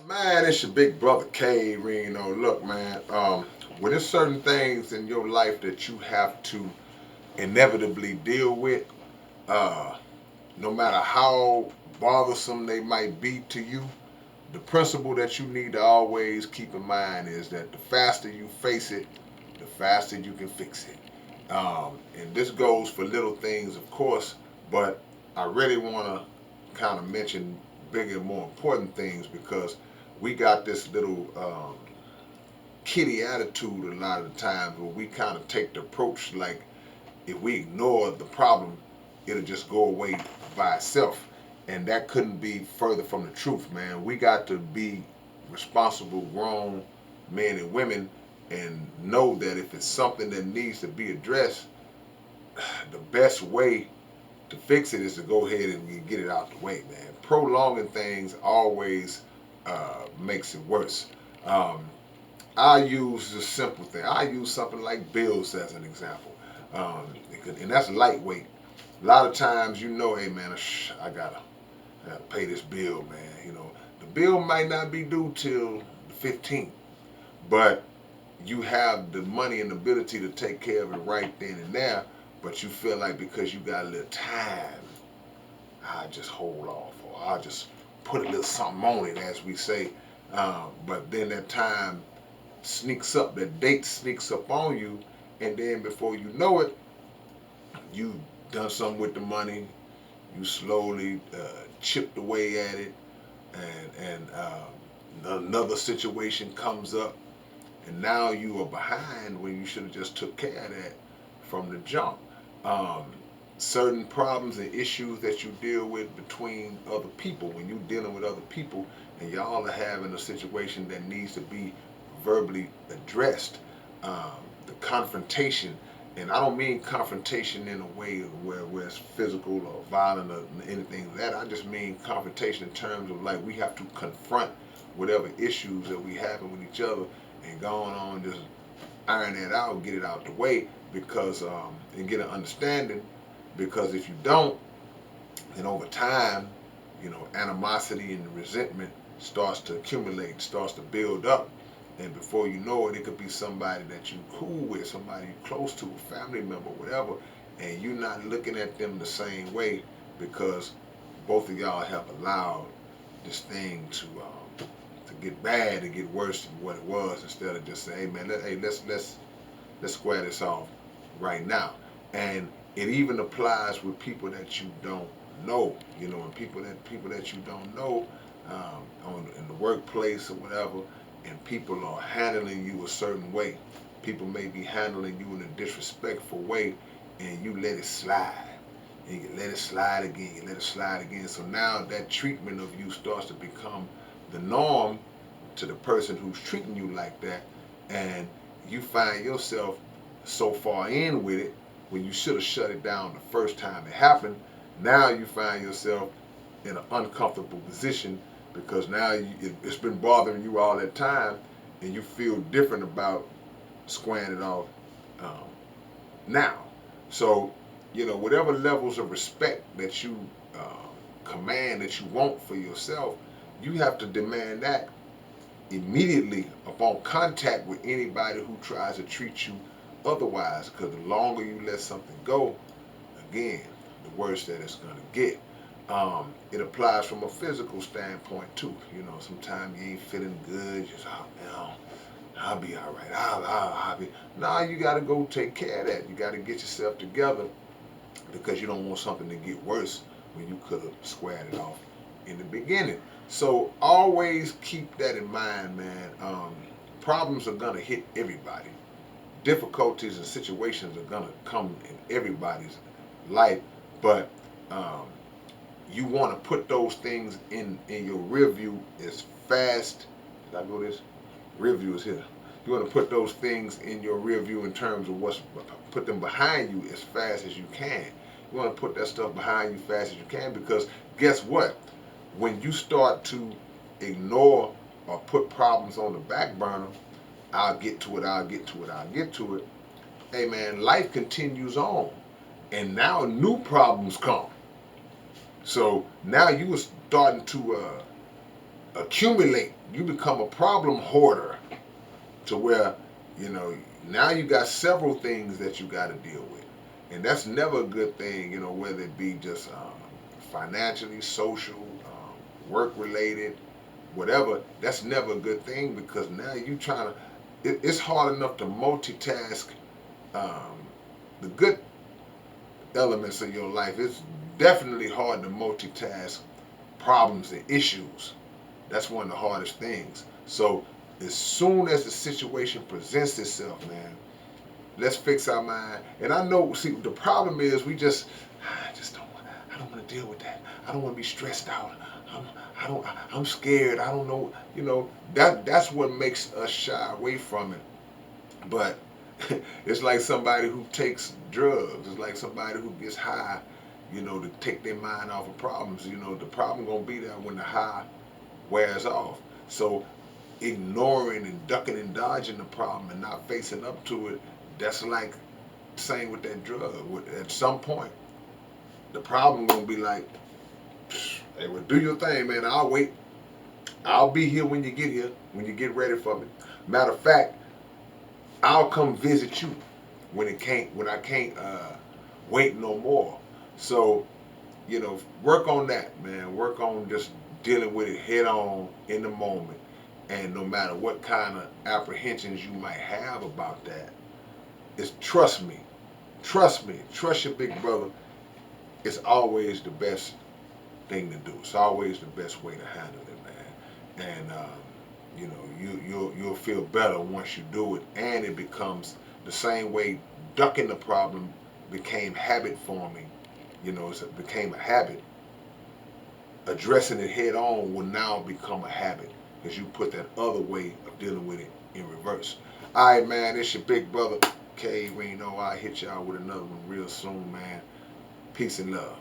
Man, it's your big brother K-Rino. Look, man, when there's certain things in your life that you have to inevitably deal with, uh, no matter how bothersome they might be to you, the principle that you need to always keep in mind is that the faster you face it, the faster you can fix it. And this goes for little things, of course, but I really want to kind of mention bigger, more important things because we got this little kitty attitude a lot of the times where we kind of take the approach like if we ignore the problem, it'll just go away by itself. And that couldn't be further from the truth, man. We got to be responsible, grown men and women and know that if it's something that needs to be addressed, the best way to fix it is to go ahead and get it out the way, man. Prolonging things always makes it worse. Um, I use a simple thing. I use something like bills as an example, um, and that's lightweight. A lot of times, hey man, I gotta pay this bill, man. The bill might not be due till the 15th, but you have the money and ability to take care of it right then and there. But you feel like because you got a little time, I just hold off, or I just put a little something on it, as we say. But then that time sneaks up, that date sneaks up on you, and then before you know it, you done something with the money. You slowly chipped away at it, and another situation comes up, and now you are behind when you should have just took care of that from the jump. Um, Certain problems and issues that you deal with between other people, when you're dealing with other people and y'all are having a situation that needs to be verbally addressed, the confrontation, and I don't mean confrontation in a way where it's physical or violent or anything like that. I just mean confrontation in terms of like we have to confront whatever issues that we having with each other and going on just iron that out, get it out the way because and get an understanding. Because if you don't, then over time, animosity and resentment starts to accumulate, starts to build up, and before you know it, it could be somebody that you cool with, somebody you close to, a family member, whatever, and you're not looking at them the same way because both of y'all have allowed this thing to get bad, to get worse than what it was, instead of just saying, hey man, let's square this off right now. And it even applies with people that you don't know, and people that you don't know in the workplace or whatever, and people are handling you a certain way. People may be handling you in a disrespectful way, and you let it slide. And you let it slide again, you let it slide again. So now that treatment of you starts to become the norm to the person who's treating you like that, and you find yourself so far in with it when you should have shut it down the first time it happened. Now you find yourself in an uncomfortable position because now it's been bothering you all that time, and you feel different about squaring it off um, now. So, whatever levels of respect that you command, that you want for yourself, you have to demand that immediately upon contact with anybody who tries to treat you otherwise. Because the longer you let something go, again, the worse that it's going to get. It applies from a physical standpoint too. Sometimes you ain't feeling good. Just, oh, man, I'll be all right. I'll be. Nah, you got to go take care of that. You got to get yourself together because you don't want something to get worse when you could have squared it off in the beginning. So always keep that in mind, man. Problems are gonna hit everybody. Difficulties and situations are gonna come in everybody's life, but um, you want to put those things in your rear view as fast. Did I go this? Rear view is here. You want to put those things in your rear view in terms of put them behind you as fast as you can. You want to put that stuff behind you fast as you can because guess what? When you start to ignore or put problems on the back burner, I'll get to it, I'll get to it, I'll get to it. Hey man, life continues on. And now new problems come. So now you are starting to accumulate. You become a problem hoarder to where, you know, now you got several things that you got to deal with. And that's never a good thing, you know, whether it be just financially, social, work related, whatever. That's never a good thing because now you trying to, it's hard enough to multitask um, the good elements of your life. It's definitely hard to multitask problems and issues. That's one of the hardest things. So as soon as the situation presents itself, man, let's fix our mind. And I know, see, the problem is I just don't, I don't want to deal with that. I don't want to be stressed out. I'm, I'm scared. I don't know. You know, that's what makes us shy away from it. But it's like somebody who takes drugs. It's like somebody who gets high, you know, to take their mind off of problems. You know, the problem gonna be there when the high wears off. So ignoring and ducking and dodging the problem and not facing up to it, that's like same with that drug. At some point, the problem gonna be like, hey, well, do your thing, man. I'll wait. I'll be here when you get here, when you get ready for me. Matter of fact, I'll come visit you when I can't wait no more. So, you know, work on that, man. Work on just dealing with it head on in the moment. And no matter what kind of apprehensions you might have about that, is trust me. Trust me. Trust your big brother. It's always the best thing to do. It's always the best way to handle it, man. And you know, you'll feel better once you do it, and it becomes the same way ducking the problem became habit forming. You know, it became a habit. Addressing it head on will now become a habit because you put that other way of dealing with it in reverse. All right, man. It's your big brother K-Rino. I'll hit y'all with another one real soon, man. Peace and love.